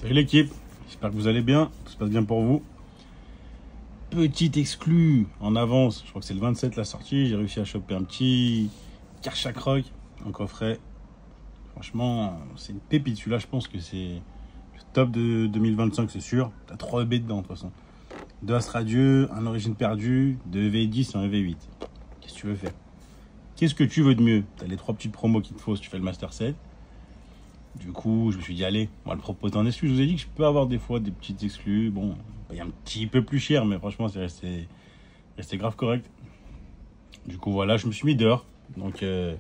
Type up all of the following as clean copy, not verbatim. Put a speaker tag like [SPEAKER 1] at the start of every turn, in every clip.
[SPEAKER 1] Salut l'équipe, j'espère que vous allez bien, tout se passe bien pour vous. Petit exclu en avance, je crois que c'est le 27 la sortie, j'ai réussi à choper un petit Karchak Rock en coffret. Franchement, c'est une pépite, celui-là je pense que c'est le top de 2025, c'est sûr. T'as 3 EB dedans de toute façon. 2 As radieux, un Origine perdue, 2 EV10 et un EV8. Qu'est-ce que tu veux faire? Qu'est-ce que tu veux de mieux? T'as les 3 petites promos qu'il te faut si tu fais le Master 7. Du coup, je me suis dit, allez, on va le proposer en exclu. Je vous ai dit que je peux avoir des fois des petites exclus. Bon, il y a un petit peu plus cher, mais franchement, c'est resté grave correct. Du coup, voilà, je me suis mis dehors. Donc, il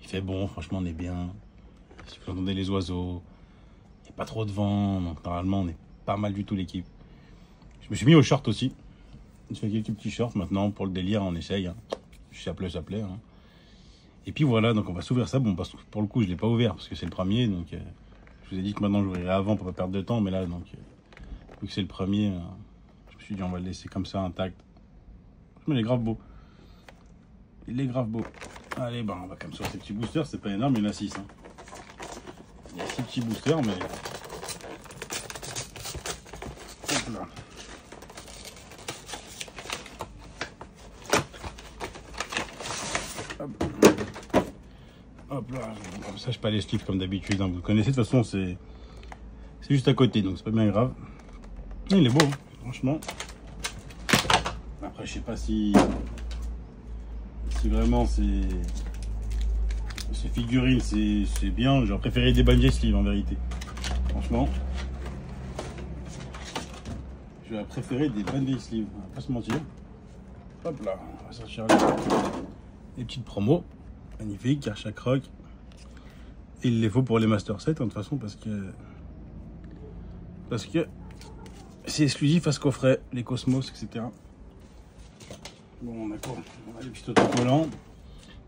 [SPEAKER 1] fait bon, franchement, on est bien. Si vous entendez les oiseaux, il n'y a pas trop de vent. Donc, normalement, on est pas mal du tout, l'équipe. Je me suis mis au short aussi. Je fais quelques petits shorts maintenant pour le délire, on essaye. Hein. Si ça plaît, ça plaît. Hein. Et puis voilà, donc on va s'ouvrir ça. Bon, parce que pour le coup, je ne l'ai pas ouvert parce que c'est le premier. Donc, je vous ai dit que maintenant, j'ouvrirai avant pour ne pas perdre de temps. Mais là, donc, vu que c'est le premier, je me suis dit, on va le laisser comme ça, intact. Mais il est grave beau. Il est grave beau. Allez, bah, on va comme ça, ces petits boosters. C'est pas énorme, il y en a 6. Hein. Il y a 6 petits boosters, mais... Hop là. Hop là, comme ça je pas les stifs comme d'habitude, hein. Vous le connaissez, de toute façon c'est juste à côté, donc c'est pas bien grave. Et il est beau, hein, franchement. Après je sais pas si vraiment ces figurines c'est bien, j'aurais préféré des Bandai Sleeve en vérité. Franchement, j'aurais préféré des Bandai Sleeve, on va pas se mentir. Hop là, on va sortir les petites promos. Magnifique, Karchak Rock. Et il les faut pour les Master 7, hein, de toute façon, parce que c'est exclusif à ce coffret, les Cosmos, etc. Bon, d'accord. On a les petits autocollants.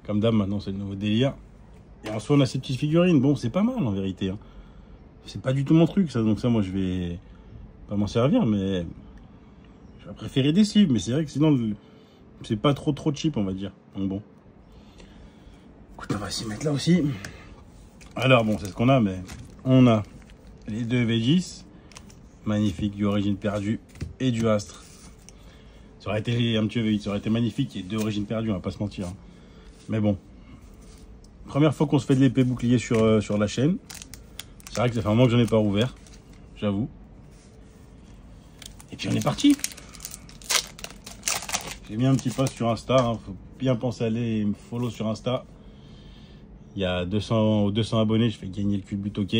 [SPEAKER 1] Comme d'hab, maintenant, c'est le nouveau délire. Et en soi, on a ces petites figurines. Bon, c'est pas mal, en vérité. Hein. C'est pas du tout mon truc, ça. Donc ça, moi, je vais pas m'en servir, mais... J'aurais préféré des cibles, mais c'est vrai que sinon, c'est pas trop cheap, on va dire. Donc bon. Écoute, on va s'y mettre là aussi. Alors bon, c'est ce qu'on a, mais on a les 2 V10, magnifique, du Origine perdue et du Astre. Ça aurait été un petit V8, ça aurait été magnifique, il y a 2 Origines perdues, on va pas se mentir. Hein. Mais bon, première fois qu'on se fait de l'épée bouclier sur la chaîne. C'est vrai que ça fait un moment que j'en ai pas rouvert, j'avoue. Et puis on est parti. J'ai mis un petit post sur Insta, hein. Faut bien penser à aller me follow sur Insta. Il y a 200 abonnés, je fais gagner le cul de but, ok.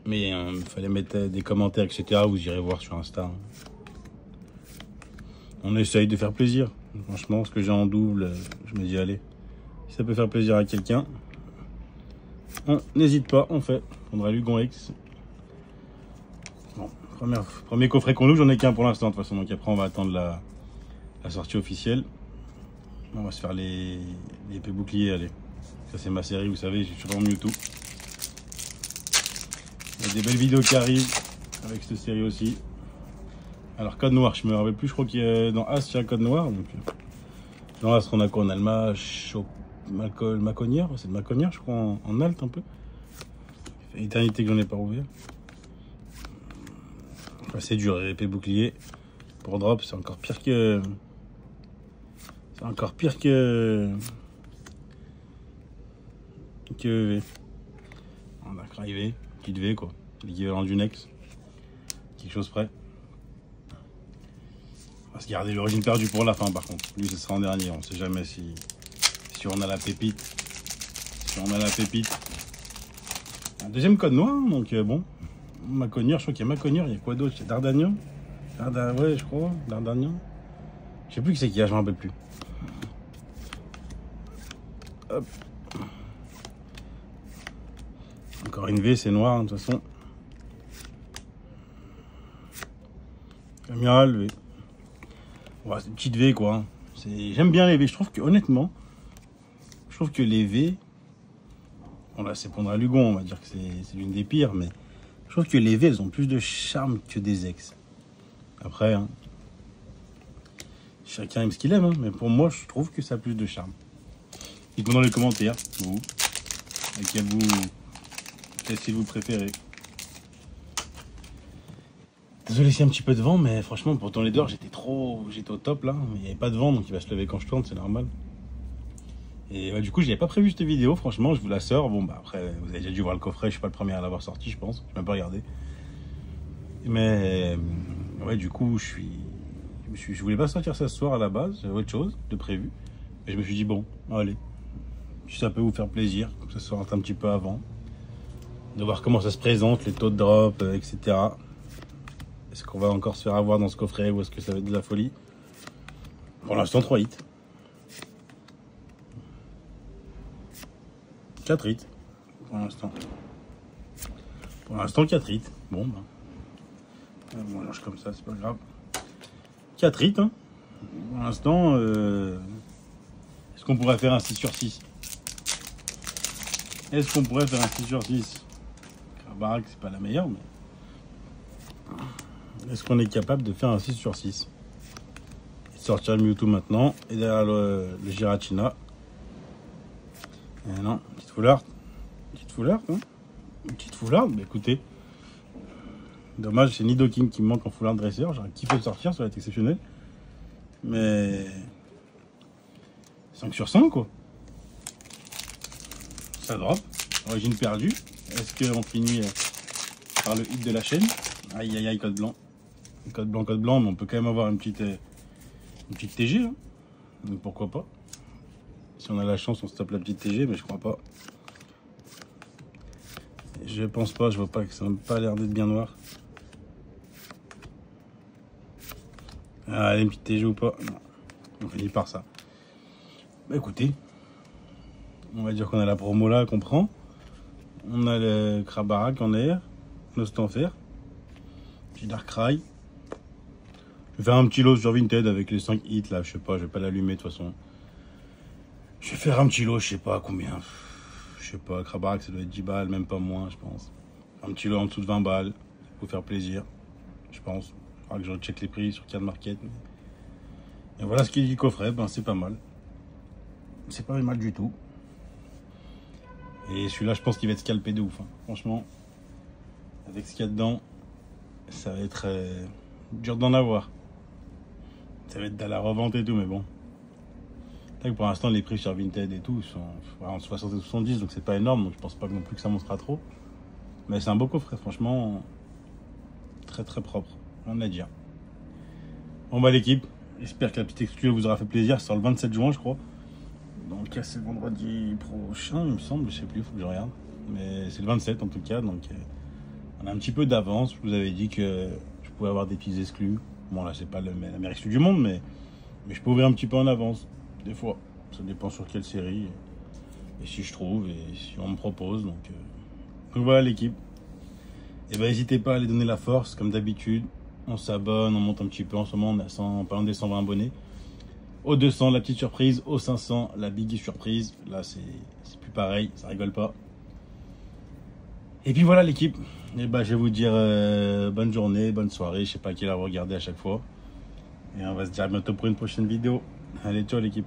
[SPEAKER 1] Mais il fallait mettre des commentaires, etc. Vous irez voir sur Insta. On essaye de faire plaisir. Franchement, ce que j'ai en double, je me dis, allez, si ça peut faire plaisir à quelqu'un, on n'hésite pas, on fait. On prendra Lugon X. Bon, premier coffret qu'on ouvre, j'en ai qu'un pour l'instant, de toute façon. Donc après, on va attendre la sortie officielle. On va se faire les épées boucliers, allez. Ça c'est ma série, vous savez, je suis sur YouTube. Il y a des belles vidéos qui arrivent avec cette série aussi. Alors code noir, je me rappelle plus, je crois qu'il y a dans As il y a un code noir. Donc, dans As on a quoi? On a le Maconnière, c'est le Maconnière je crois en alt un peu. Ça fait éternité que j'en ai pas ouvert. Enfin, c'est dur, épée bouclier. Pour drop, c'est encore pire que... C'est encore pire que EV. On a arrivé, petite V quoi, l'équivalent du Nex, quelque chose près. On va se garder l'Origine perdue pour la fin par contre, lui ce sera en dernier, on sait jamais si on a la pépite. Si on a la pépite. Un deuxième code noir, donc bon, Maconnière, je crois qu'il y a Maconnière, il y a quoi d'autre? Il y a Dardagnan, ouais je crois, Dardagnan. Je sais plus qui c'est qu'il y a, je m'en rappelle plus. Hop. Encore une V, c'est noir, hein, de toute façon. Amiral V. Ouais, c'est une petite V, quoi. Hein. J'aime bien les V. Je trouve que, honnêtement, les V... Bon, là, c'est prendre à Lugon, on va dire que c'est l'une des pires, mais je trouve que les V, elles ont plus de charme que des ex. Après, hein, chacun aime ce qu'il aime, hein, mais pour moi, je trouve que ça a plus de charme. Dites-moi dans les commentaires, vous, quel style vous préférez. Désolé s'il y a un petit peu de vent, mais franchement, pour tourner dehors, j'étais au top là. Il n'y avait pas de vent, donc il va se lever quand je tourne, c'est normal. Et ouais, du coup, je n'avais pas prévu cette vidéo, franchement, je vous la sors. Bon, bah après, vous avez déjà dû voir le coffret, je suis pas le premier à l'avoir sorti, je pense. Je n'ai même pas regardé. Mais ouais, du coup, je voulais pas sortir ça ce soir à la base, j'avais autre chose de prévu. Et je me suis dit, bon, allez, si ça peut vous faire plaisir, que ça sorte un petit peu avant, de voir comment ça se présente, les taux de drop, etc. Est-ce qu'on va encore se faire avoir dans ce coffret ou est-ce que ça va être de la folie? Pour l'instant, 3 hits. 4 hits, pour l'instant. Pour l'instant, 4 hits. Bon, bah. On lâche comme ça, c'est pas grave. 4 hits, hein. Pour l'instant, est-ce qu'on pourrait faire un 6 sur 6? Est-ce qu'on pourrait faire un 6 sur 6? Barack, c'est pas la meilleure, mais... Est-ce qu'on est capable de faire un 6 sur 6? Sortir le Mewtwo maintenant, et derrière le Giratina. Et non, petite foularde. Petite foularde, hein. Une petite foularde, bah écoutez. Dommage, c'est Nidoking qui me manque en foulard dresseur. J'aurais kiffé le sortir, ça va être exceptionnel. Mais 5 sur 5 quoi. Ça drop. Origine perdue. Est-ce qu'on finit par le hit de la chaîne? Aïe aïe aïe, code blanc. Code blanc, mais on peut quand même avoir une petite TG. Hein. Donc pourquoi pas. Si on a la chance, on se tape la petite TG, mais je crois pas. Je pense pas, je vois pas que ça n'a pas l'air d'être bien noir. Ah, une petite TG ou pas? Non. On finit par ça. Bah écoutez, on va dire qu'on a la promo là qu'on prend. On a le Crabarak en air, Nostanfer, petit Darkrai. Je vais faire un petit lot sur Vinted avec les 5 hits là, je sais pas, je vais pas l'allumer de toute façon. Je vais faire un petit lot, je sais pas combien. Je sais pas, Crabarak ça doit être 10 balles, même pas moins je pense. Un petit lot en dessous de 20 balles, pour faire plaisir, je pense. Il faudra que je recheck les prix sur Card Market. Et voilà ce qu'il dit du coffret, ben c'est pas mal. C'est pas mal du tout. Et celui-là, je pense qu'il va être scalpé de ouf. Hein. Franchement, avec ce qu'il y a dedans, ça va être dur d'en avoir. Ça va être à la revente et tout, mais bon. Pour l'instant, les prix sur Vinted et tout sont entre 60 et 70, donc c'est pas énorme. Donc je pense pas non plus que ça montera trop. Mais c'est un beau coffret, franchement. Très très propre, on a dit. Bon bah l'équipe, j'espère que la petite exclue vous aura fait plaisir. C'est sur le 27 juin, je crois. Donc c'est le vendredi prochain, il me semble, je sais plus, il faut que je regarde. Mais c'est le 27 en tout cas, donc on a un petit peu d'avance. Je vous avais dit que je pouvais avoir des petits exclus. Bon là c'est pas la meilleure exclue du monde, mais je peux ouvrir un petit peu en avance, des fois. Ça dépend sur quelle série, et si je trouve, et si on me propose. Donc voilà l'équipe. Et ben n'hésitez pas à aller donner la force, comme d'habitude. On s'abonne, on monte un petit peu. En ce moment, on est pas loin des 120 abonnés. Au 200, la petite surprise. Au 500, la big surprise. Là, c'est plus pareil. Ça rigole pas. Et puis voilà, l'équipe. Et ben, je vais vous dire bonne journée, bonne soirée. Je sais pas à quelle heure vous regardez à chaque fois. Et on va se dire à bientôt pour une prochaine vidéo. Allez, ciao, l'équipe.